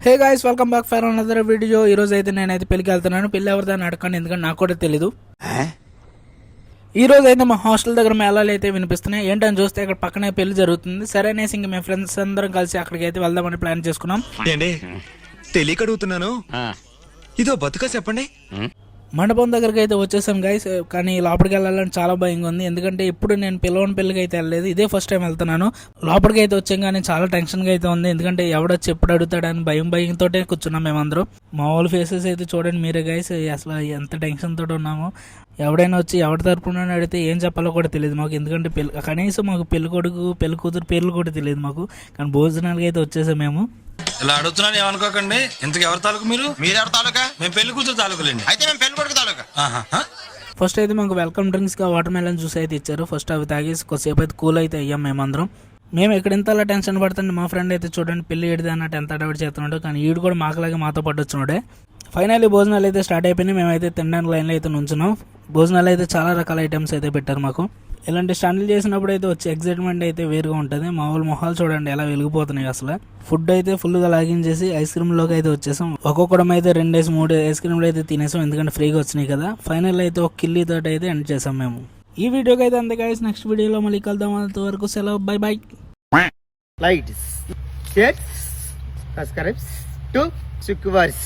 Hey guys, welcome back for another video. ఈ రోజు అయితే నేనైతే పెళ్లికి వెళ్తున్నాను. పెళ్లి ఎవరిదని అడగండి, ఎందుకంటే నాకు కూడా తెలీదు. ఈ రోజు అయితే మా హాస్టల్ దగ్గర మేళాలు అయితే వినిపిస్తున్నాయి. ఏంటని చూస్తే ఇక్కడ పక్కనే పెళ్లి జరుగుతుంది. సరే అనేసి ఇంక మేము ఫ్రెండ్స్ అందరం కలిసి అక్కడికి అయితే వెళ్దామని ప్లాన్ చేసుకున్నాం. తెలియక అడుగుతున్నాను, ఇదో బతుక చెప్పండి. మండపం దగ్గరికి అయితే వచ్చేసాం గైస్. కానీ లోపలికి వెళ్ళాలని చాలా భయంగా ఉంది, ఎందుకంటే ఇప్పుడు నేను పిలవని పెళ్ళికి అయితే వెళ్ళలేదు. ఇదే ఫస్ట్ టైం వెళ్తున్నాను. లోపలికి అయితే వచ్చాం కానీ చాలా టెన్షన్గా అయితే ఉంది, ఎందుకంటే ఎవడొచ్చి ఎప్పుడు అడుగుతాడని భయంతో కూర్చున్నాం మేమందరం. మామూలు ఫేసెస్ అయితే చూడండి మీరే గైస్, అసలు ఎంత టెన్షన్ తోటి ఉన్నామో. ఎవడైనా వచ్చి ఎవరి తరపున అడిగితే ఏం చెప్పాలో కూడా తెలియదు మాకు, ఎందుకంటే కనీసం మాకు పెళ్లి కొడుకు పెళ్లి కూతురు పేర్లు కూడా తెలియదు మాకు. కానీ భోజనాలకి అయితే వచ్చేసాం మేము. ఇలా అడుగుతున్నాను ఏమనుకోకండి. ఇంతకు ఎవరి తాలూకు మీరెవరి తాలూకా? మేము పెళ్లి కూతురు తాలూకులేండి. అయితే మేము పెళ్లి కొడుకు తాలూకా. ఫస్ట్ అయితే మాకు వెల్కమ్ డ్రింక్స్ గా వాటర్ మెలన్ జ్యూస్ అయితే ఇచ్చారు. ఫస్ట్ అవి తాగేసి కొద్దిసేపు అయితే కూల్ అయితే అయ్యాం మేమందరం. మేము ఇక్కడ ఇంతలా టెన్షన్ పడుతుంటే మా ఫ్రెండ్ అయితే చూడండి పెళ్లి ఏడిది అన్నట్టు ఎంత అడవిడి చేస్తున్నాడు. కానీ ఈడు కూడా మాకులాగే మాతో పాటు వచ్చినాడే. ఫైనల్లీ భోజనాలు అయితే స్టార్ట్ అయిపోయినాయి. మేమైతే తినడానికి లైన్లో అయితే నుంచున్నాం. భోజనాలు అయితే చాలా రకాల ఐటమ్స్ అయితే పెట్టారు మాకు. ఇలాంటి స్టాండ్లు చేసినప్పుడు అయితే వచ్చే ఎక్సైట్మెంట్ అయితే వేరుగా ఉంటుంది. మామూలు మొహాలు చూడండి ఎలా వెలిగిపోతున్నాయి అసలు. ఫుడ్ అయితే ఫుల్గా లాగించేసి ఐస్ క్రీమ్లోకి అయితే వచ్చేసాం. ఒక్కొక్కడం అయితే 2-3 ఐస్ క్రీమ్లు అయితే తినేసాం, ఎందుకంటే ఫ్రీగా వచ్చినాయి కదా. ఫైనల్ అయితే ఒక కిల్లీ తోటి అయితే ఎండ్ చేసాం మేము. ఈ వీడియోకి అయితే అంతే గైస్. నెక్స్ట్ వీడియోలో మళ్ళీ కలుద్దాం. అంతవరకు సెలవు, by by. Likes, shares, subscribes to Sukuvaris.